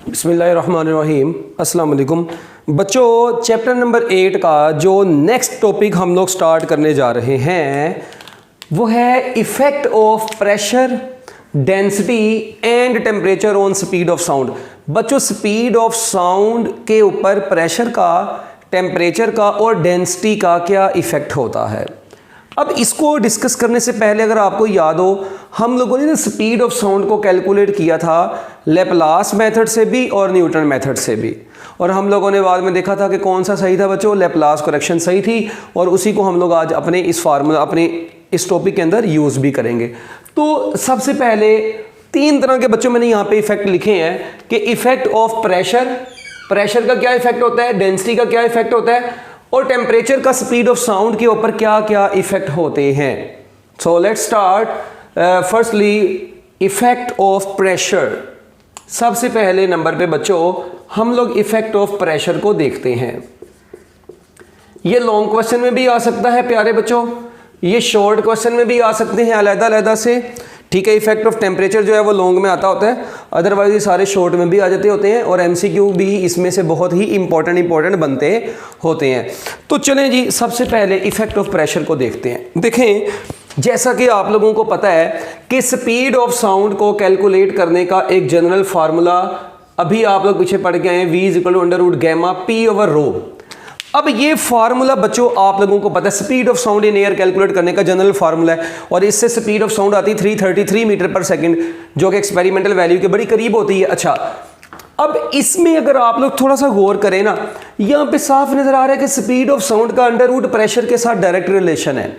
बिस्मिल्लाहिर्रहमानिर्रहीम। अस्सलाम वालेकुम बच्चों, चैप्टर नंबर 8 का जो नेक्स्ट टॉपिक हम लोग स्टार्ट करने जा रहे हैं वो है effect of pressure, density and temperature on speed of sound. बच्चों, स्पीड ऑफ साउंड के ऊपर प्रेशर का, टेम्परेचर का और डेंसिटी का क्या इफ़ेक्ट होता है। अब इसको डिस्कस करने से पहले अगर आपको याद हो, हम लोगों ने ना स्पीड ऑफ साउंड को कैलकुलेट किया था लेप्लास मेथड से भी और न्यूटन मेथड से भी, और हम लोगों ने बाद में देखा था कि कौन सा सही था बच्चों, लेप्लास करेक्शन सही थी, और उसी को हम लोग आज अपने इस फार्मूला, अपने इस टॉपिक के अंदर यूज़ भी करेंगे। तो सबसे पहले तीन तरह के बच्चों मैंने यहाँ पे इफेक्ट लिखे हैं कि इफेक्ट ऑफ प्रेशर, प्रेशर का क्या इफेक्ट होता है, डेंसिटी का क्या इफेक्ट होता है, और टेम्परेचर का स्पीड ऑफ साउंड के ऊपर क्या क्या इफेक्ट होते हैं। So let's start. Firstly effect of pressure. सबसे पहले नंबर पे बच्चों हम लोग इफेक्ट ऑफ प्रेशर को देखते हैं। ये लॉन्ग क्वेश्चन में भी आ सकता है प्यारे बच्चों, ये शॉर्ट क्वेश्चन में भी आ सकते हैं अलग-अलग से, ठीक है। इफेक्ट ऑफ टेम्परेचर जो है वो लॉन्ग में आता होता है, अदरवाइज ये सारे शॉर्ट में भी आ जाते होते हैं, और एमसीक्यू भी इसमें से बहुत ही इंपॉर्टेंट बनते होते हैं। तो चलें जी, सबसे पहले इफेक्ट ऑफ प्रेशर को देखते हैं। देखें, जैसा कि आप लोगों को पता है कि स्पीड ऑफ साउंड को कैलकुलेट करने का एक जनरल फार्मूला अभी आप लोग पीछे पढ़ के आए, v = under root gamma p/ρ। अब ये फार्मूला बच्चों आप लोगों को पता है, speed of sound in air calculate करने का जनरल फार्मूला है, और इससे स्पीड ऑफ साउंड आती है 333 मीटर पर सेकंड, जो कि एक्सपेरिमेंटल वैल्यू के बड़ी करीब होती है। अच्छा, अब इसमें अगर आप लोग थोड़ा सा गौर करें ना, यहाँ पे साफ नजर आ रहा है कि स्पीड ऑफ साउंड का अंडर रूट प्रेशर के साथ डायरेक्ट रिलेशन है,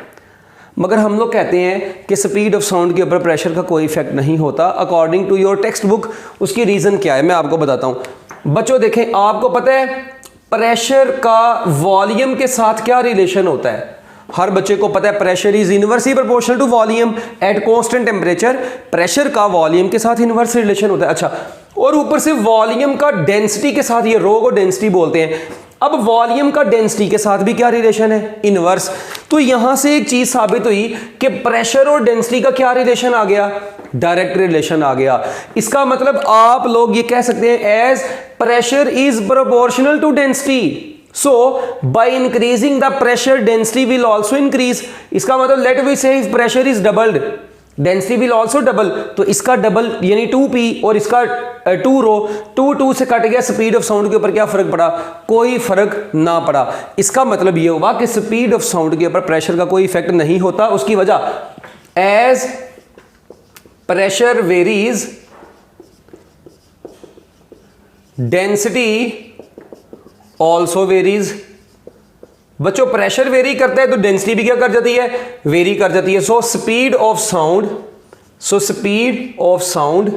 मगर हम लोग कहते हैं कि स्पीड ऑफ साउंड के ऊपर प्रेशर का कोई इफेक्ट नहीं होता। According to your textbook उसकी रीजन क्या है मैं आपको बताता हूं। बच्चों देखें, आपको पता है प्रेशर का वॉल्यूम के साथ क्या रिलेशन होता है, हर बच्चे को पता है pressure is inversely proportional to volume at constant temperature. Pressure का वॉल्यूम के साथ इनवर्स रिलेशन होता है। अच्छा, और ऊपर से वॉल्यूम का डेंसिटी के साथ, ये रो को डेंसिटी बोलते हैं। अब वॉल्यूम का डेंसिटी के साथ भी क्या रिलेशन है, इनवर्स। तो यहां से एक चीज साबित हुई कि प्रेशर और डेंसिटी का क्या रिलेशन आ गया, डायरेक्ट रिलेशन आ गया। इसका मतलब आप लोग ये कह सकते हैं as pressure is proportional to density, so by increasing the pressure density will also increase. इसका मतलब let we say if pressure is doubled density will also double, तो इसका डबल यानी 2p और इसका 2ρ, 2 से कट गया, स्पीड ऑफ साउंड के ऊपर क्या फर्क पड़ा, कोई फर्क ना पड़ा। इसका मतलब ये हुआ कि स्पीड ऑफ साउंड के ऊपर प्रेशर का कोई इफेक्ट नहीं होता। उसकी वजह as pressure varies density also varies. बच्चों, प्रेशर वेरी करता है तो डेंसिटी भी क्या कर जाती है, वेरी कर जाती है। So speed of sound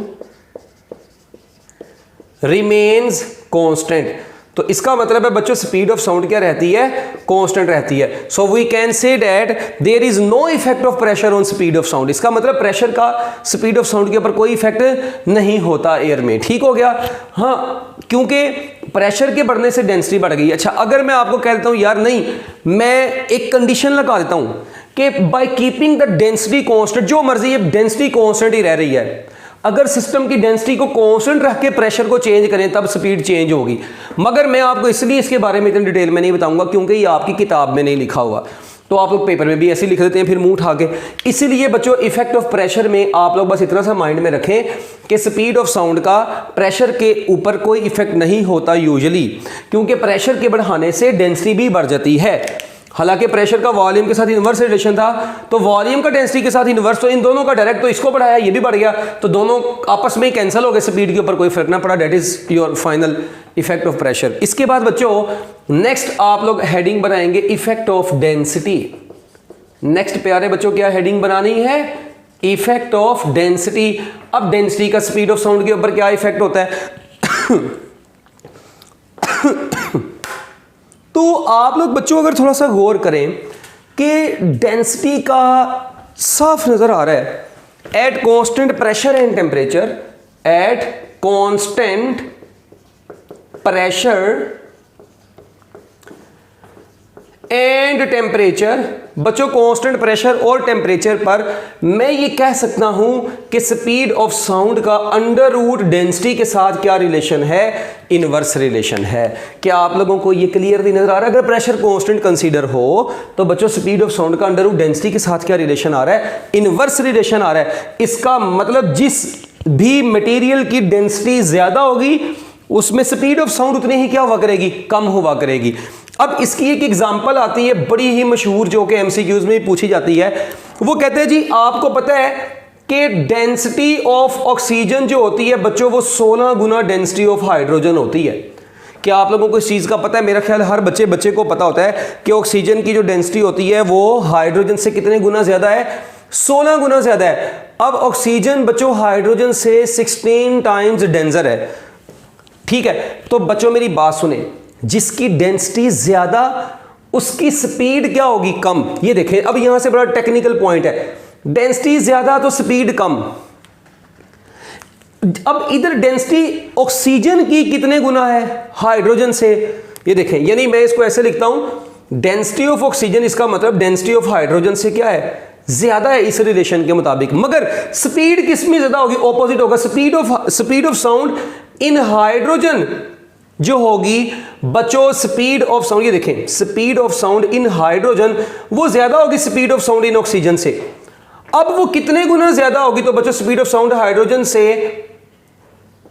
remains constant. तो इसका मतलब है बच्चों स्पीड ऑफ साउंड क्या रहती है, कांस्टेंट रहती है। So we can say that there is no effect of pressure on speed of sound. इसका मतलब प्रेशर का स्पीड ऑफ साउंड के ऊपर कोई इफेक्ट नहीं होता एयर में, ठीक हो गया। हाँ, क्योंकि प्रेशर के बढ़ने से डेंसिटी बढ़ गई। अच्छा, अगर मैं आपको कह देता हूं यार नहीं, मैं एक कंडीशन लगा देता हूं कि by keeping the density constant, जो मर्जी ये डेंसिटी कांस्टेंट ही रह रही है, अगर सिस्टम की डेंसिटी को कांस्टेंट रख के प्रेशर को चेंज करें तब स्पीड चेंज होगी। मगर मैं आपको इसलिए इसके बारे में इतनी डिटेल में नहीं बताऊंगा क्योंकि ये आपकी किताब में नहीं लिखा हुआ, तो आप लोग पेपर में भी ऐसे लिख देते हैं फिर मुंह उठा के। इसीलिए बच्चों इफेक्ट ऑफ प्रेशर में आप लोग बस इतना सा माइंड में रखें कि स्पीड ऑफ साउंड का प्रेशर के ऊपर कोई इफेक्ट नहीं होता यूजुअली, क्योंकि प्रेशर के बढ़ाने से डेंसिटी भी बढ़ जाती है। हालांकि प्रेशर का वॉल्यूम के साथ इनवर्स रिलेशन था, तो वॉल्यूम का डेंसिटी के साथ इनवर्स, तो इन दोनों का डायरेक्ट, तो इसको बढ़ाया ये भी बढ़ गया, तो दोनों आपस में ही कैंसिल हो गए, स्पीड के ऊपर कोई फर्क ना पड़ा। That is your final effect of pressure. इसके बाद बच्चों नेक्स्ट आप लोग हेडिंग बनाएंगे इफेक्ट ऑफ डेंसिटी। नेक्स्ट प्यारे बच्चों क्या हेडिंग बनानी है, इफेक्ट ऑफ डेंसिटी। अब डेंसिटी का स्पीड ऑफ साउंड के ऊपर क्या इफेक्ट होता है तो आप लोग बच्चों अगर थोड़ा सा गौर करें कि डेंसिटी का साफ नजर आ रहा है eight constant pressure and temperature, eight constant pressure and temperature, बच्चों कांस्टेंट प्रेशर और टेम्परेचर पर मैं ये कह सकता हूं कि स्पीड ऑफ साउंड का अंडर रूट डेंसिटी के साथ क्या रिलेशन है, इनवर्स रिलेशन है। क्या आप लोगों को ये क्लियरली नजर आ रहा है? अगर प्रेशर कांस्टेंट कंसीडर हो तो बच्चों स्पीड ऑफ साउंड का अंडर रूट डेंसिटी के साथ क्या रिलेशन आ रहा है, इनवर्स रिलेशन आ रहा है। इसका मतलब जिस भी मटेरियल की डेंसिटी ज्यादा होगी उसमें स्पीड ऑफ साउंड उतनी ही क्या हुआ करेगी, कम हुआ करेगी। अब इसकी एक एग्जांपल आती है बड़ी ही मशहूर जो कि एमसीक्यूज में पूछी जाती है। वो कहते हैं जी आपको पता है कि डेंसिटी ऑफ ऑक्सीजन जो होती है बच्चों वो 16 गुना डेंसिटी ऑफ हाइड्रोजन होती है। क्या आप लोगों को इस चीज का पता है? मेरा ख्याल हर बच्चे को पता होता है कि ऑक्सीजन की जो डेंसिटी होती है वो हाइड्रोजन से कितने गुना ज्यादा है, 16 गुना ज्यादा है। अब ऑक्सीजन बच्चों हाइड्रोजन से 16 टाइम्स डेंजर है, ठीक है। तो बच्चों मेरी बात सुने, जिसकी डेंसिटी ज्यादा उसकी स्पीड क्या होगी, कम। ये देखें, अब यहां से बड़ा टेक्निकल पॉइंट है, डेंसिटी ज्यादा तो स्पीड कम। अब इधर डेंसिटी ऑक्सीजन की कितने गुना है हाइड्रोजन से, ये देखें, यानी मैं इसको ऐसे लिखता हूं डेंसिटी ऑफ ऑक्सीजन, इसका मतलब डेंसिटी ऑफ हाइड्रोजन से क्या है, ज्यादा है इस रिलेशन के मुताबिक। मगर स्पीड किसमें ज्यादा होगी, ऑपोजिट होगा। Speed of sound in hydrogen जो होगी बच्चों, स्पीड ऑफ साउंड, ये देखें, speed of sound in hydrogen वो ज्यादा होगी speed of sound in oxygen से। अब वो कितने गुना ज्यादा होगी, तो बच्चों स्पीड ऑफ साउंड हाइड्रोजन से,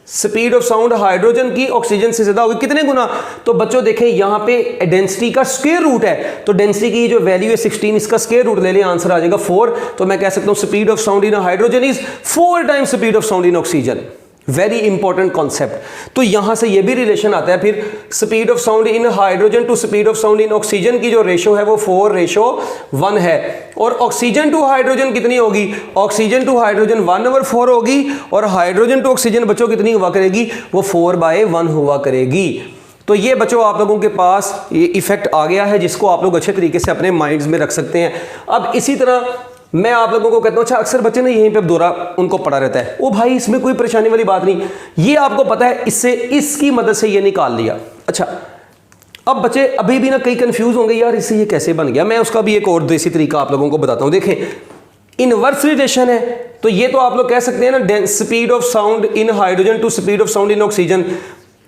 स्पीड ऑफ साउंड हाइड्रोजन की ऑक्सीजन से ज्यादा होगी कितने गुना, तो बच्चों देखें यहां पे डेंसिटी का स्क्वायर रूट है, तो डेंसिटी की जो वैल्यू है 16, इसका स्क्वायर रूट ले लें, आंसर आ जाएगा 4। तो मैं कह सकता हूं speed of sound in hydrogen is 4 times speed of sound in oxygen. Very important concept. तो यहां से यह भी रिलेशन आता है, फिर speed of sound in hydrogen to speed of sound in oxygen की जो रेशो है वो 4:1 है। और ऑक्सीजन टू हाइड्रोजन कितनी होगी, ऑक्सीजन टू हाइड्रोजन 1/4 होगी, और हाइड्रोजन टू ऑक्सीजन बच्चों कितनी हुआ करेगी, वो 4/1 हुआ करेगी। तो ये बच्चों आप लोगों के पास ये इफेक्ट आ गया है जिसको आप लोग अच्छे तरीके से अपने माइंड्स में रख सकते हैं। अब इसी तरह मैं आप लोगों को कहता हूं, अच्छा अक्सर बच्चे ने यहीं पे दोहरा उनको पड़ा रहता है, ओ भाई इसमें कोई परेशानी वाली बात नहीं, ये आपको पता है, इससे इसकी मदद से ये निकाल लिया। अच्छा अब बच्चे अभी भी ना कई कंफ्यूज होंगे, यार इससे ये कैसे बन गया। मैं उसका भी एक और देसी तरीका आप लोगों को बताता हूं। देखें इनवर्स रिलेशन है, तो ये तो आप लोग कह सकते हैं ना speed of sound in hydrogen to speed of sound in oxygen,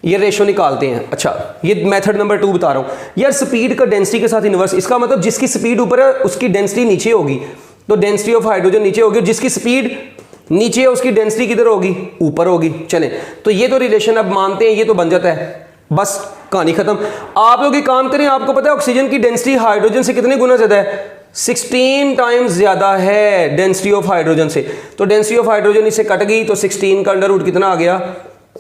ये रेशो निकालते हैं। अच्छा ये मेथड नंबर 2 बता रहा हूं यार, स्पीड का डेंसिटी के साथ इनवर्स, इसका मतलब जिसकी स्पीड ऊपर है उसकी डेंसिटी नीचे होगी, तो डेंसिटी ऑफ हाइड्रोजन नीचे होगी, जिसकी स्पीड नीचे है उसकी डेंसिटी किधर होगी, ऊपर होगी। चलें तो ये तो रिलेशन अब मानते हैं, ये तो बन जाता है, बस कहानी खत्म। आप लोग एक काम करें, आपको पता है ऑक्सीजन की डेंसिटी हाइड्रोजन से कितने गुना ज्यादा है, 16 टाइम्स ज्यादा है डेंसिटी ऑफ हाइड्रोजन से। तो डेंसिटी ऑफ हाइड्रोजन इससे कट गई, तो 16 का अंडर रूट कितना आ गया,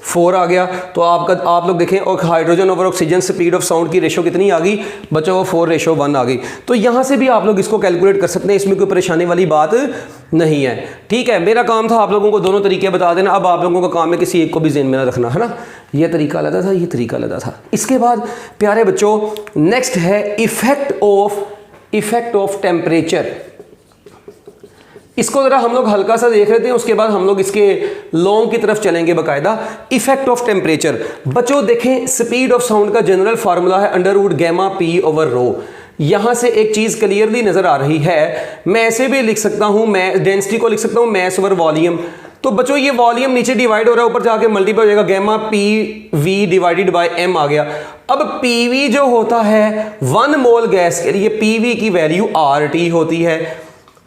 4 आ गया। तो आप लोग देखें और hydrogen over oxygen speed of sound की रेशो कितनी आ गई बच्चों, वो 4:1 आ गई। तो यहां से भी आप लोग इसको कैलकुलेट कर सकते हैं, इसमें कोई परेशानी वाली बात नहीं है। ठीक है, मेरा काम था आप लोगों को दोनों तरीके बता देना। अब आप लोगों का काम है किसी एक को भी ज़हन में ना रखना, है ना। ये तरीका अलग था, ये तरीका अलग था। इसके बाद प्यारे बच्चों नेक्स्ट है इफेक्ट ऑफ टेम्परेचर। इसको जरा हम लोग हल्का सा देख लेते हैं, उसके बाद हम लोग इसके लॉन्ग की तरफ चलेंगे बाकायदा। इफेक्ट ऑफ टेम्परेचर बच्चों देखें, स्पीड ऑफ साउंड का जनरल फार्मूला है √γ/p/ρ। यहां से एक चीज क्लियरली नजर आ रही है, मैं ऐसे भी लिख सकता हूं, मैं डेंसिटी को लिख सकता हूं मैस ओवर वॉल्यूम। तो बच्चों ये वॉल्यूम नीचे डिवाइड हो रहा है, ऊपर जाके मल्टीप्लाई हो जाएगा, γ/PV/m आ गया। अब PV जो होता है 1 मोल गैस के लिए PV की वैल्यू RT होती है।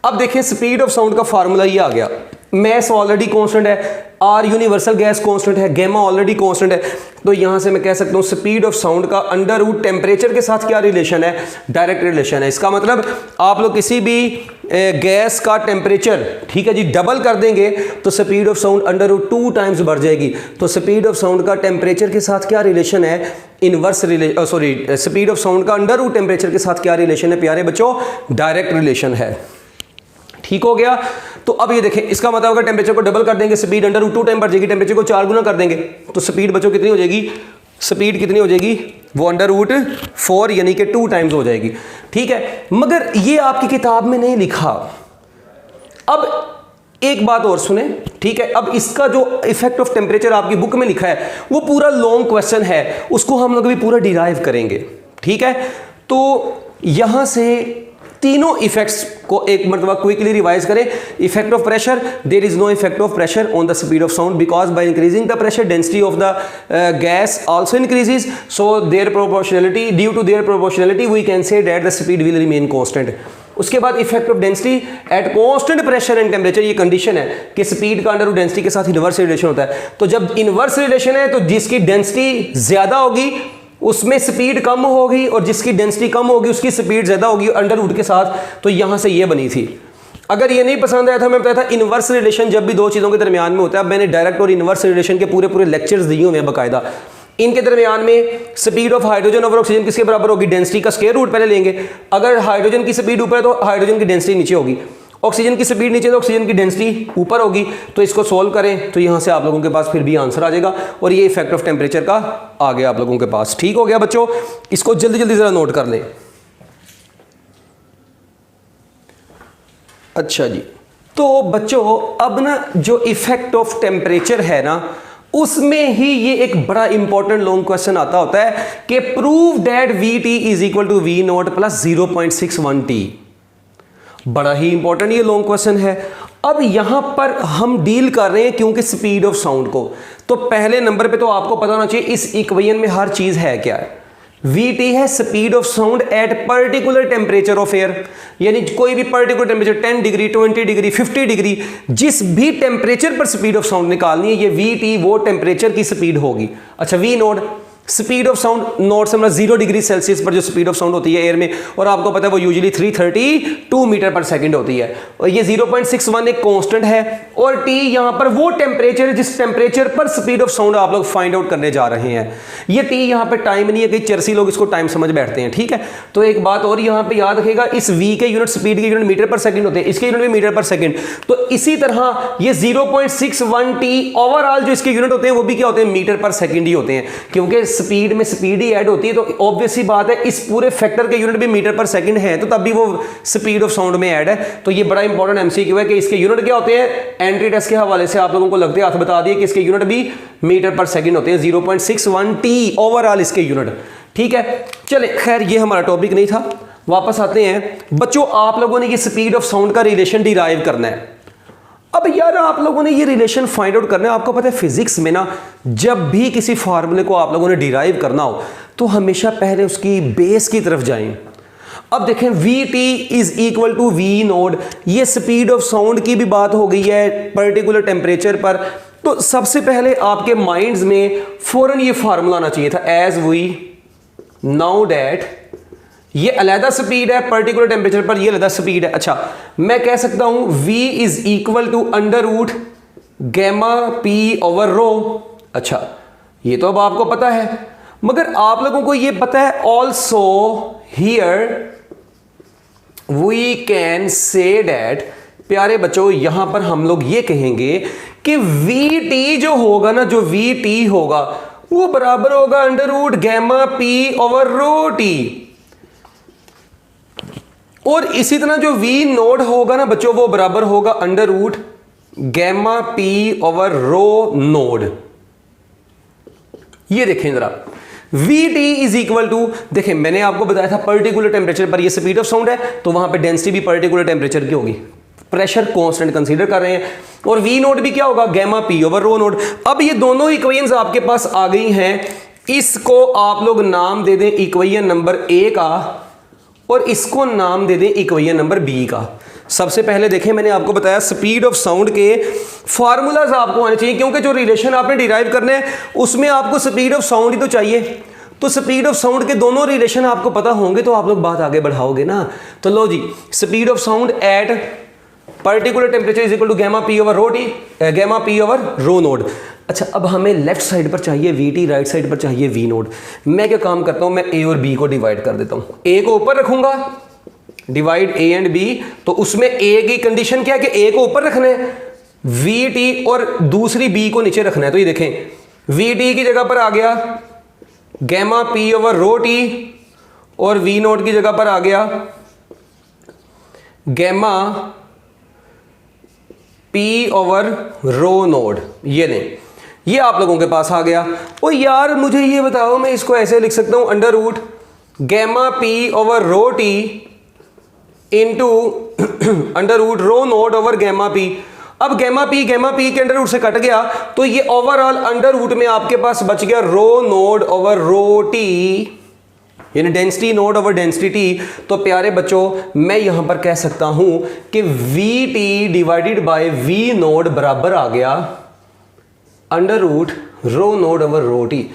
अब देखिए स्पीड ऑफ साउंड का फार्मूला ये आ गया, मैस ऑलरेडी कांस्टेंट है, R यूनिवर्सल गैस कांस्टेंट है, गैमा ऑलरेडी कांस्टेंट है। तो यहां से मैं कह सकता हूं स्पीड ऑफ साउंड का अंडर रूट टेम्परेचर के साथ क्या रिलेशन है, डायरेक्ट रिलेशन है। इसका मतलब आप लोग किसी भी गैस का टेम्परेचर, ठीक है जी, डबल कर देंगे तो speed of sound under root 2 times बढ़ जाएगी। तो स्पीड ऑफ साउंड का टेम्परेचर के साथ क्या रिलेशन है, inverse relation, speed of sound का अंडर रूट टेम्परेचर के साथ क्या रिलेशन है प्यारे बच्चों, डायरेक्ट रिलेशन है। ठीक हो गया। तो अब ये देखें, इसका मतलब अगर टेम्परेचर को डबल कर देंगे स्पीड अंडर रूट 2 टाइम बढ़ जाएगी, टेम्परेचर को 4 गुना कर देंगे तो स्पीड बच्चों कितनी हो जाएगी, स्पीड कितनी हो जाएगी, वो अंडर रूट 4 यानी कि 2 टाइम्स हो जाएगी। ठीक है, मगर ये आपकी किताब में नहीं लिखा। अब एक बात और सुने, ठीक है, अब इसका जो इफेक्ट ऑफ टेम्परेचर आपकी बुक में लिखा है वो पूरा लॉन्ग क्वेश्चन है, उसको हम लोग भी पूरा डिराइव करेंगे। ठीक है, तो यहां से तीनों इफेक्ट्स को एक मरतबा क्विकली रिवाइज करें। Effect of pressure, there is no effect of pressure on the speed of sound because by increasing the pressure density of the gas also increases, so their proportionality, due to their proportionality we can say that the speed will remain constant. उसके बाद effect of density at constant pressure and temperature, ये condition है कि speed का under density के साथ inverse relation होता है। तो जब इनवर्स रिलेशन है तो जिसकी डेंसिटी ज्यादा होगी उसमें स्पीड कम होगी और जिसकी डेंसिटी कम होगी उसकी स्पीड ज्यादा होगी अंडर रूट के साथ। तो यहां से ये बनी थी। अगर ये नहीं पसंद आया था, मैं बताया था इनवर्स रिलेशन जब भी दो चीजों के दरमियान में होता है, मैंने डायरेक्ट और इनवर्स रिलेशन के पूरे पूरे लेक्चर्स दिए हुए हैं बाकायदा। इनके दरमियान में speed of hydrogen over oxygen किसके बराबर होगी, डेंसिटी का स्क्वायर रूट पहले लेंगे। अगर हाइड्रोजन की स्पीड ऊपर है तो हाइड्रोजन की डेंसिटी नीचे होगी, ऑक्सीजन की स्पीड नीचे तो ऑक्सीजन की डेंसिटी ऊपर होगी। तो इसको सोल्व करें तो यहां से आप लोगों के पास फिर भी आंसर आ जाएगा और ये इफेक्ट ऑफ टेम्परेचर का आ गया आप लोगों के पास। ठीक हो गया बच्चों, इसको जल्दी जल्दी जरा नोट कर लें। अच्छा जी, तो बच्चों अब ना जो इफेक्ट ऑफ टेम्परेचर है ना, उसमें ही ये एक बड़ा इंपॉर्टेंट लॉन्ग क्वेश्चन आता होता है कि prove that V T is equal to V naught plus 0.61 T. बड़ा ही इंपॉर्टेंट ये लॉन्ग क्वेश्चन है। अब यहां पर हम डील कर रहे हैं क्योंकि स्पीड ऑफ साउंड को, तो पहले नंबर पे तो आपको पता होना चाहिए इस इक्वेशन में हर चीज है क्या है। Vt है speed of sound at particular temperature of air, यानी कोई भी particular temperature 10 degree 20 degree 50 degree जिस भी टेम्परेचर पर स्पीड ऑफ साउंड निकालनी है, ये Vt वो टेम्परेचर की स्पीड होगी। अच्छा, V naught speed of sound, naught से 0 डिग्री सेल्सियस पर जो स्पीड ऑफ साउंड होती है एयर में, और आपको पता है वो यूजुअली 332 मीटर पर सेकंड होती है, और ये 0.61 एक कांस्टेंट है, और टी यहां पर वो टेम्परेचर है जिस टेम्परेचर पर स्पीड ऑफ साउंड आप लोग फाइंड आउट करने जा रहे हैं। ये टी यहां पर टाइम नहीं है, कई चर्सी लोग इसको टाइम समझ बैठते हैं, ठीक है। तो एक बात और यहां पर याद रखिएगा, इस वी के यूनिट स्पीड के यूनिट मीटर पर सेकंड होते हैं, इसके यूनिट भी मीटर पर सेकंड। तो इसी तरह ये 0.61 टी ओवरऑल जो इसके यूनिट होते हैं वो भी क्या होते हैं, मीटर पर सेकंड ही होते हैं, क्योंकि स्पीड में स्पीड ही ऐड होती है। तो ऑब्वियस सी बात है इस पूरे फैक्टर के यूनिट भी मीटर पर सेकंड है, तो तब भी वो स्पीड ऑफ साउंड में ऐड है। तो ये बड़ा इंपॉर्टेंट एमसीक्यू है कि इसके यूनिट क्या होते हैं। एंट्री टेस्ट के हवाले से आप लोगों को लगते हाथ बता दिए कि इसके यूनिट भी मीटर पर सेकंड होते हैं, 0.61 टी ओवरऑल इसके यूनिट, ठीक है। चले, खैर ये हमारा टॉपिक नहीं था, वापस आते हैं बच्चों। आप लोगों ने ये स्पीड ऑफ साउंड का रिलेशन डिराइव करना है। अब यार आप लोगों ने ये रिलेशन फाइंड आउट करना है। आपको पता है फिजिक्स में ना जब भी किसी फार्मूले को आप लोगों ने डिराइव करना हो तो हमेशा पहले उसकी बेस की तरफ जाएं। अब देखें Vt is equal to V naught, ये स्पीड ऑफ साउंड की भी बात हो गई है पर्टिकुलर टेम्परेचर पर। तो सबसे पहले आपके माइंड्स में फौरन ये फार्मूला आना चाहिए था, एज वी नाउ डैट ये अलहदा स्पीड है पर्टिकुलर टेम्परेचर पर, ये अलहदा स्पीड है। अच्छा, मैं कह सकता हूं v is equal to under root gamma P over rho. अच्छा, ये तो अब आपको पता है, मगर आप लोगों को ये पता है also here we can say that. प्यारे बच्चों, यहां पर हम लोग ये कहेंगे कि Vt जो होगा ना, जो Vt होगा वो बराबर होगा under root gamma P over rho T, और इसी तरह जो वी नोड होगा ना बच्चों वो बराबर होगा under root gamma P over rho naught. ये देखें जरा, Vt इज इक्वल टू, देखें मैंने आपको बताया था पर्टिकुलर टेम्परेचर पर ये स्पीड ऑफ साउंड है, तो वहां पे डेंसिटी भी पर्टिकुलर टेम्परेचर की होगी, प्रेशर कांस्टेंट कंसीडर कर रहे हैं, और वी नोड भी क्या होगा, gamma P over rho node. अब ये दोनों इक्वेशंस आपके पास आ गई हैं, इसको आप लोग नाम दे दें इक्वेशन नंबर ए का, और इसको नाम दे दें इक्वेशन नंबर बी का। सबसे पहले देखें, मैंने आपको बताया स्पीड ऑफ साउंड के फार्मूलाज आपको आने चाहिए, क्योंकि जो रिलेशन आपने डिराइव करने हैं उसमें आपको स्पीड ऑफ साउंड ही तो चाहिए। तो स्पीड ऑफ साउंड के दोनों रिलेशन आपको पता होंगे तो आप लोग बात आगे बढ़ाओगे ना। तो लो जी, speed of sound at particular temperature is equal to gamma P over rho T, gamma P over rho naught. अच्छा, अब हमें लेफ्ट साइड पर चाहिए Vt, राइट साइड पर चाहिए वी नोड। मैं क्या काम करता हूं, मैं ए और बी को डिवाइड कर देता हूं। ए को ऊपर रखूंगा, डिवाइड ए एंड बी, तो उसमें ए की कंडीशन क्या है कि ए को ऊपर रखना है, Vt और दूसरी बी को नीचे रखना है। तो ये देखें Vt की जगह पर आ गया gamma P over rho T, और वी नोड की जगह पर आ गया gamma P over rho naught. ये नहीं, ये आप लोगों के पास आ गया। और यार मुझे ये बताओ, मैं इसको ऐसे लिख सकता हूं under root gamma P over rho T into under root rho naught over gamma P. अब गैमा पी के अंडर रूट से कट गया तो ये ओवरऑल अंडर रूट में आपके पास बच गया रो नोड ओवर रो टी, यानी density node over density T. तो प्यारे बच्चों मैं यहां पर कह सकता हूं कि V T divided by V naught बराबर आ गया under root rho naught over rho T.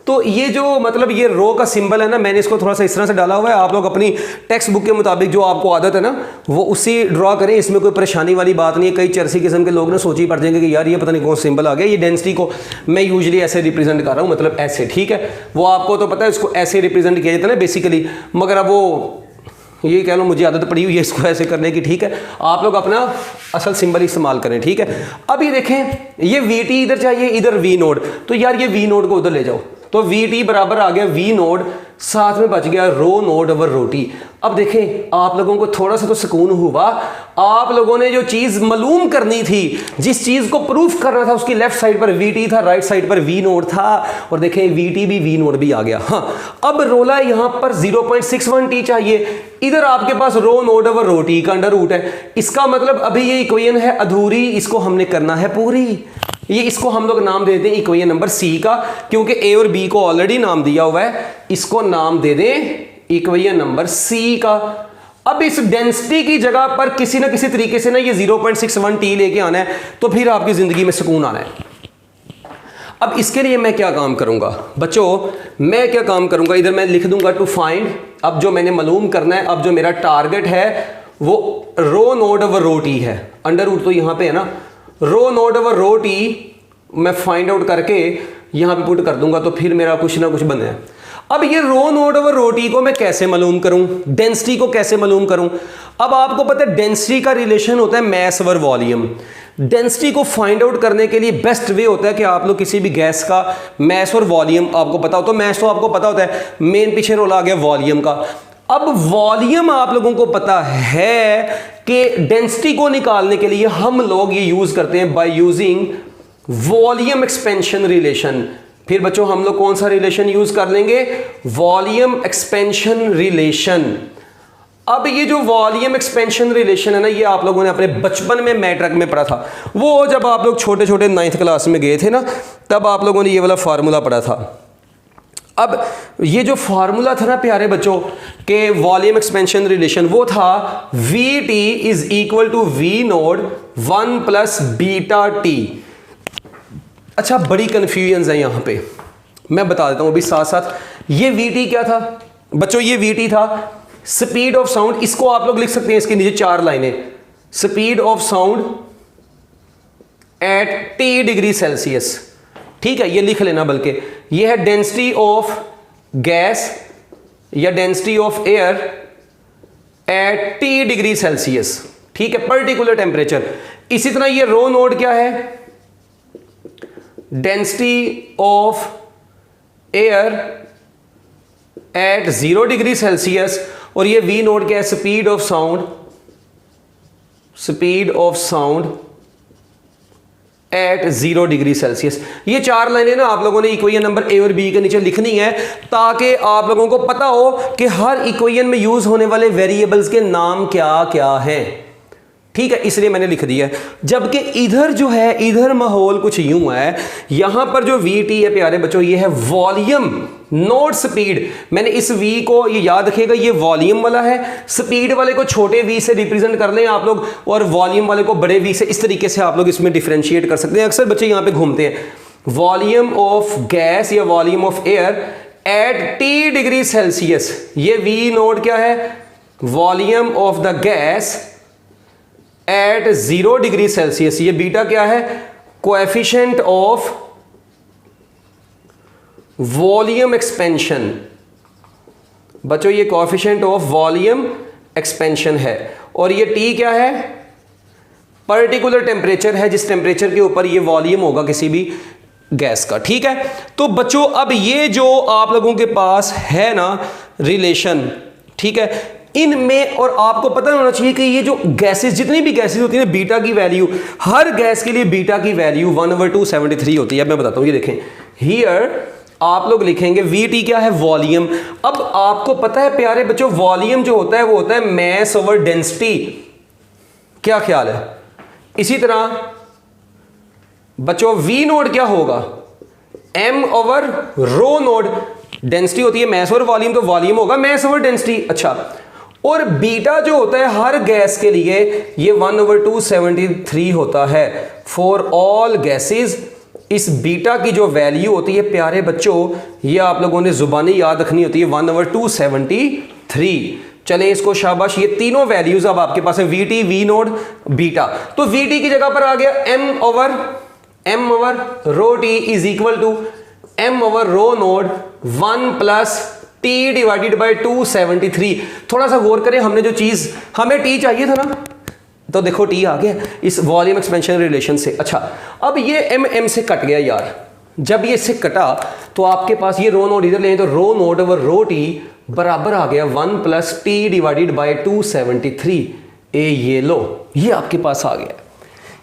तो ये जो मतलब ये रो का सिंबल है ना, मैंने इसको थोड़ा सा इस तरह से डाला हुआ है। आप लोग अपनी टेक्स्ट बुक के मुताबिक जो आपको आदत है ना वो उसी ड्रॉ करें, इसमें कोई परेशानी वाली बात नहीं है। कई चरसी किस्म के लोग ना सोच ही पड़ जाएंगे कि यार ये पता नहीं कौन सिंबल आ गया। ये डेंसिटी को मैं यूजुअली ऐसे रिप्रेजेंट कर रहा हूँ, मतलब ऐसे, ठीक है। वो आपको तो पता है इसको ऐसे रिप्रेजेंट किया जाता है ना बेसिकली, मगर अब वो ये कह लो मुझे आदत पड़ी हुई है इसको ऐसे करने की, ठीक है। आप लोग अपना असल सिंबल इस्तेमाल करें, ठीक है। अब ये देखें ये वी टी इधर चाहिए, इधर वी नोड, तो यार ये वी नोड को उधर ले जाओ, तो वी टी बराबर आ गया वी नोड, साथ में बच गया रो नोड ओवर रो टी। अब देखें आप लोगों को थोड़ा सा तो सुकून हुआ, आप लोगों ने जो चीज मालूम करनी थी, जिस चीज को प्रूफ करना था, उसकी लेफ्ट साइड पर वी टी था, राइट साइड पर वी नोड था, और देखें वी टी भी वी नोड भी आ गया। हाँ अब रोला यहां पर 0.61 टी चाहिए, इधर आपके पास रो नोड ओवर रो टी का अंडर रूट है। इसका मतलब अभी ये इक्वेशन है अधूरी, इसको हमने करना है पूरी। ये इसको हम लोग नाम दे दें इक्वेशन नंबर सी का, क्योंकि ए और बी को ऑलरेडी नाम दिया हुआ है, इसको नाम दे दें इक्वेशन नंबर सी का। अब इस डेंसिटी की जगह पर किसी ना किसी तरीके से ना ये 0.61 टी लेके आना है, तो फिर आपकी जिंदगी में सुकून आना है। अब इसके लिए मैं क्या काम करूंगा बच्चों, मैं क्या काम करूंगा, इधर मैं लिख दूंगा टू फाइंड। अब जो मैंने मालूम करना है, अब जो मेरा टारगेट है वो रो नोड ओवर रो टी है, अंडर रूट तो यहां पे है ना, रो नोड ओवर रो टी मैं फाइंड आउट करके यहां पे पुट कर दूंगा, तो फिर मेरा कुछ ना कुछ बने। अब ये रो नोड ओवर रो टी को मैं कैसे मालूम करूं, डेंसिटी को कैसे मालूम करूं। अब आपको पता है डेंसिटी का रिलेशन होता है मैस ओवर वॉल्यूम। डेंसिटी को फाइंड आउट करने के लिए बेस्ट वे होता है कि आप लोग किसी भी गैस का मैस और वॉल्यूम आपको पता हो, तो मैस तो आपको पता होता है, मेन पीछे रोल आ गया वॉल्यूम का। अब वॉल्यूम आप लोगों को पता है कि डेंसिटी को निकालने के लिए हम लोग ये यूज करते हैं by using volume expansion relation. फिर बच्चों हम लोग कौन सा रिलेशन यूज कर लेंगे, वॉल्यूम एक्सपेंशन रिलेशन। अब ये जो वॉल्यूम एक्सपेंशन रिलेशन है ना, ये आप लोगों ने अपने बचपन में मैट्रिक में पढ़ा था। वो जब आप लोग छोटे छोटे 9th क्लास में गए थे ना, तब आप लोगों ने ये वाला फार्मूला पढ़ा था। अब ये जो फार्मूला था ना प्यारे बच्चों के वॉल्यूम एक्सपेंशन रिलेशन, वो था V T is equal to V naught 1 plus beta T. अच्छा बड़ी कन्फ्यूजन है यहां पे, मैं बता देता हूं अभी साथ साथ। ये वी टी क्या था बच्चों, ये वी टी था स्पीड ऑफ साउंड। इसको आप लोग लिख सकते हैं, इसके नीचे 4 लाइनें, speed of sound at T degree Celsius, ठीक है, ये लिख लेना। बल्कि ये है डेंसिटी ऑफ गैस या density of air at T degree Celsius, ठीक है, पर्टिकुलर टेम्परेचर। इसी तरह ये रो नोड क्या है, density of air at 0 degree Celsius, और ये वी नोड क्या है, speed of sound, speed of sound eight 0 degree Celsius. ये 4 लाइनें ना आप लोगों ने इक्वेशन नंबर ए और बी के नीचे लिखनी है, ताकि आप लोगों को पता हो कि हर इक्वेशन में यूज होने वाले वेरिएबल्स के नाम क्या क्या हैं, ठीक है, इसलिए मैंने लिख दिया है। जबकि इधर जो है, इधर माहौल कुछ यूं है, यहां पर जो वी टी है प्यारे बच्चों, ये है वॉल्यूम नोट स्पीड। मैंने इस वी को ये याद रखिएगा, ये वॉल्यूम वाला है, स्पीड वाले को छोटे वी से रिप्रेजेंट कर लें आप लोग, और वॉल्यूम वाले को बड़े वी से। इस तरीके से आप लोग इसमें डिफरेंशिएट कर सकते हैं। अक्सर बच्चे यहां पे घूमते हैं, वॉल्यूम ऑफ गैस या volume of air at T degree Celsius. ये वी नोट क्या है, volume of the gas at 0 degree Celsius. ये बीटा क्या है, कोएफिशिएंट ऑफ वॉल्यूम एक्सपेंशन। बच्चों ये कोएफिशिएंट ऑफ वॉल्यूम एक्सपेंशन है, और ये टी क्या है, पर्टिकुलर टेम्परेचर है, जिस टेम्परेचर के ऊपर ये वॉल्यूम होगा किसी भी गैस का, ठीक है। तो बच्चों अब ये जो आप लोगों के पास है ना रिलेशन, ठीक है, इनमें, और आपको पता होना चाहिए कि ये जो गैसेस, जितनी भी गैसेस होती है, बीटा की वैल्यू, हर गैस के लिए बीटा की वैल्यू 1/273 होती है। अब मैं बताता हूं, ये देखें, हियर आप लोग लिखेंगे वीटी क्या है, वॉल्यूम। अब आपको पता है प्यारे बच्चों, वॉल्यूम जो होता है वो होता है मैस ओवर डेंसिटी। क्या ख्याल है? इसी तरह बच्चों वी नोड क्या होगा, M over rho node. Density होती है मैस ओवर वॉल्यूम, तो वॉल्यूम होगा मैस ओवर डेंसिटी। अच्छा, और बीटा जो होता है हर गैस के लिए ये 1/273 होता है फॉर ऑल गैसेस। इस बीटा की जो वैल्यू होती है प्यारे बच्चों, ये आप लोगों ने जुबानी याद रखनी होती है, 1/273। चलें इसको शाबाश, ये तीनों वैल्यूज अब आपके पास है, वीटी, वी नोड, बीटा। तो वीटी की जगह पर आ गया M over rho T is equal to M over rho naught 1 plus T divided by 273। थोड़ा सा गौर करें, हमने जो चीज, हमें टी चाहिए था ना, तो देखो टी आ गया इस वॉल्यूम एक्सपेंशन रिलेशन से। अच्छा, अब ये एम से कट गया यार, जब ये इससे कटा तो आपके पास ये रो नोड इधर ले, तो रो नोड ओवर रो टी बराबर आ गया 1 प्लस टी डिवाइडेड बाई 273। ये लो, ये आपके पास आ गया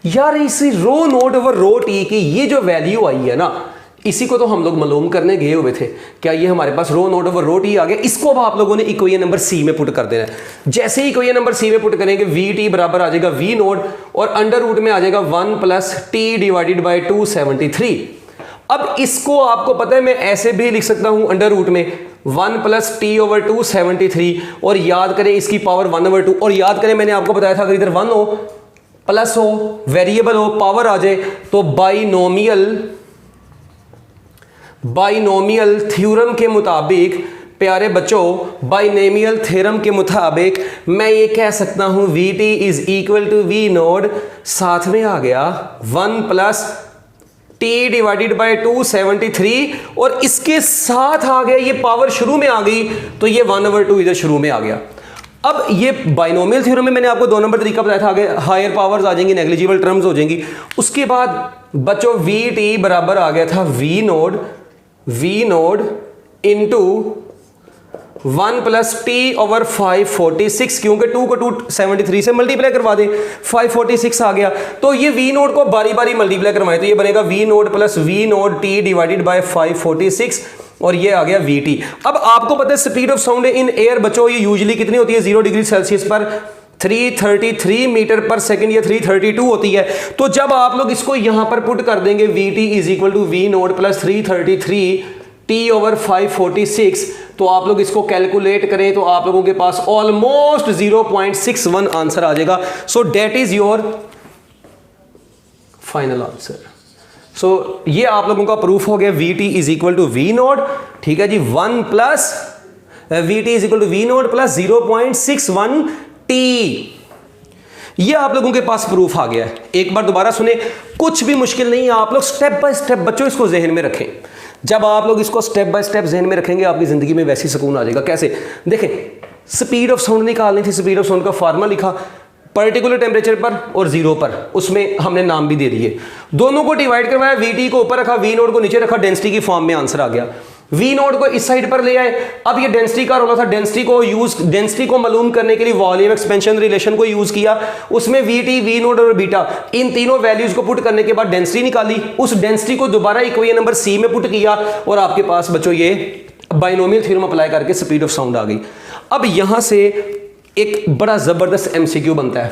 यार। इस रो नोड ओवर रो टी की ये जो वैल्यू आई है ना, इसी को तो हम लोग मालूम करने गए हुए थे। क्या ये हमारे पास रो नोड ओवर रो टी आ गया, इसको अब आप लोगों ने इक्वेशन नंबर सी में पुट कर देना है। जैसे ही इक्वेशन नंबर सी में पुट करेंगे, वी टी बराबर आ जाएगा वी नोड और अंडर रूट में आ जाएगा 1 प्लस टी डिवाइडेड बाई 273। अब इसको आपको पता है मैं ऐसे भी लिख सकता हूं अंडर रूट में 1 प्लस टी ओवर 273, और याद करें इसकी पावर 1/2। और याद करें मैंने आपको बताया था अगर इधर 1 हो, प्लस हो, वेरिएबल हो, पावर आ जाए, तो बाइनोमियल थ्योरम के मुताबिक प्यारे बच्चों, बाइनोमियल थ्योरम के मुताबिक मैं ये कह सकता हूं V T is equal to V naught, साथ में आ गया 1 प्लस टी डिवाइडेड बाई 273, और इसके साथ आ गया ये पावर शुरू में आ गई, तो ये 1/2 इधर शुरू में आ गया। अब ये बाइनोमियल थ्योरम में मैंने आपको 2 नंबर तरीका बताया था, आगे हायर पावर्स आ जाएंगी, नेग्लिजिबल टर्म्स हो जाएंगी। उसके बाद बच्चों वी टी बराबर आ गया था V naught into 1 plus T over 546, क्योंकि 2 को 273 से मल्टीप्लाई करवा दें, 546 आ गया। तो ये वी नोड को बारी बारी मल्टीप्लाई करवाएं, तो ये बनेगा V naught plus V naught T divided by 546, और ये आ गया वी टी। अब आपको पता है speed of sound in air बच्चों ये यूजुअली कितनी होती है, 0 डिग्री सेल्सियस पर 333 मीटर पर सेकंड या 332 होती है। तो जब आप लोग इसको यहां पर पुट कर देंगे, V T is equal to V naught plus 333 T over 546, तो आप लोग इसको कैलकुलेट करें तो आप लोगों के पास ऑलमोस्ट 0.61 आंसर आ जाएगा। So that is your final answer. So ये आप लोगों का प्रूफ हो गया, V T is equal to V naught, ठीक है जी, 1 plus V T is equal to V naught plus 0.61 T. ये आप लोगों के पास प्रूफ आ गया है। एक बार दोबारा सुने, कुछ भी मुश्किल नहीं है, आप लोग स्टेप बाय स्टेप बच्चों इसको जहन में रखें। जब आप लोग इसको स्टेप बाय स्टेप जहन में रखेंगे, आपकी जिंदगी में वैसी सुकून आ जाएगा। कैसे देखें, स्पीड ऑफ साउंड निकालनी थी, स्पीड ऑफ साउंड का फार्मूला लिखा, पर्टिकुलर टेम्परेचर पर और 0 पर, उसमें हमने नाम भी दे दिए, दोनों को डिवाइड करवाया, वी टी को ऊपर रखा, वी नोड को नीचे रखा, डेंसिटी की फॉर्म में आंसर आ गया। वी नोड को इस साइड पर ले आए, अब ये डेंसिटी का रोला था, डेंसिटी को मालूम करने के लिए वॉल्यूम एक्सपेंशन रिलेशन को यूज किया, उसमें वी टी, वी नोड और बीटा, इन तीनों वैल्यूज को पुट करने के बाद डेंसिटी निकाली, उस डेंसिटी को दोबारा इक्वेशन नंबर सी में पुट किया, और आपके पास बच्चों ये बाइनोमियल थ्योरम अप्लाई करके स्पीड ऑफ साउंड आ गई। अब यहां से एक बड़ा जबरदस्त एमसीक्यू बनता है।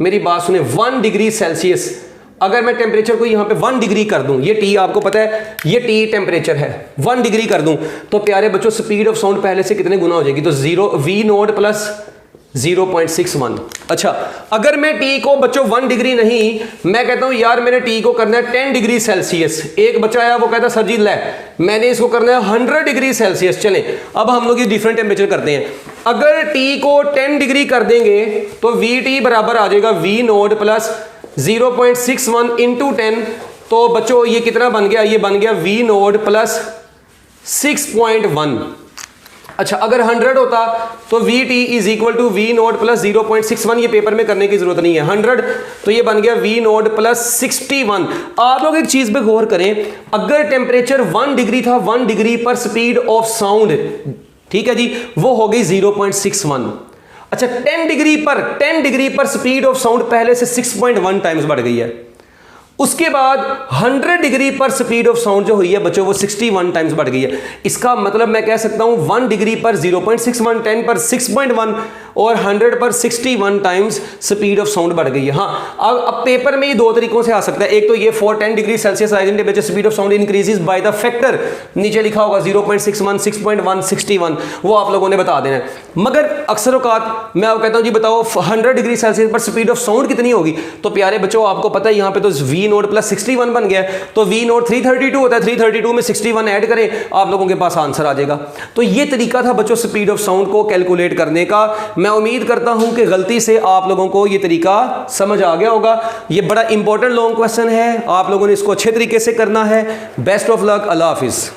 मेरी बात सुने, 1 डिग्री सेल्सियस अगर मैं टेम्परेचर को यहां पे 1 डिग्री कर दूं, ये टी आपको पता है, ये टी टेम्परेचर है, 1 डिग्री कर दूं, तो प्यारे बच्चों स्पीड ऑफ साउंड पहले से कितने गुना हो जाएगी, तो 0 वी नोड प्लस 0.61। अच्छा, अगर मैं टी को बच्चों 1 डिग्री नहीं, मैं कहता हूं यार मैंने टी को करना है 10 डिग्री सेल्सियस, एक बच्चा आया वो कहता सर जी ले मैंने इसको करना है 100 डिग्री सेल्सियस। चलें अब हम लोग ये डिफरेंट टेम्परेचर करते हैं। अगर टी को 10 डिग्री कर देंगे तो वी टी बराबर आ जाएगा वी नोड प्लस 0.61 इंटू 10, तो बच्चों ये कितना बन गया, ये बन गया वी नोड प्लस 6.1। अच्छा, अगर 100 होता तो V T is equal to V naught plus 0.61, ये पेपर में करने की जरूरत नहीं है, 100 तो ये बन गया वी नोड प्लस 61। आप लोग एक चीज पे गौर करें, अगर टेम्परेचर 1 डिग्री था, 1 डिग्री पर स्पीड ऑफ साउंड, ठीक है जी, वो हो गई 0.61। अच्छा, 10 डिग्री पर स्पीड ऑफ साउंड पहले से 6.1 टाइम्स बढ़ गई है। उसके बाद 100 डिग्री पर स्पीड ऑफ साउंड जो हुई है बच्चों वो 61 टाइम्स बढ़ गई है। इसका मतलब मैं कह सकता हूं 1 डिग्री पर 0.61, 10 पर 6.1 और 100 पर 61 टाइम्स स्पीड ऑफ साउंड बढ़ गई है। हाँ, अब पेपर में ये दो तरीकों से आ सकता है। एक तो ये 410 degree Celsius rising temperature speed of sound increases by the factor, नीचे लिखा होगा 0.61, 6.1, 61, वो आप लोगों ने बता देना है। मगर अक्सर औकात मैं आपको कहता हूं जी बताओ 100 डिग्री सेल्सियस पर स्पीड ऑफ साउंड कितनी होगी, तो प्यारे बच्चों आपको पता है यहां पे तो v नोट प्लस 61 बन गया, तो v नोट 332 होता है, 332 में 61 ऐड करें आप लोगों के पास आंसर आ जाएगा। तो ये तरीका था बच्चों स्पीड ऑफ साउंड को कैलकुलेट करने का। मैं उम्मीद करता हूं कि गलती से आप लोगों को ये तरीका समझ आ गया होगा। ये बड़ा इंपॉर्टेंट लॉन्ग क्वेश्चन है, आप लोगों ने इसको अच्छे तरीके से करना है। Best of luck, Allah Hafiz.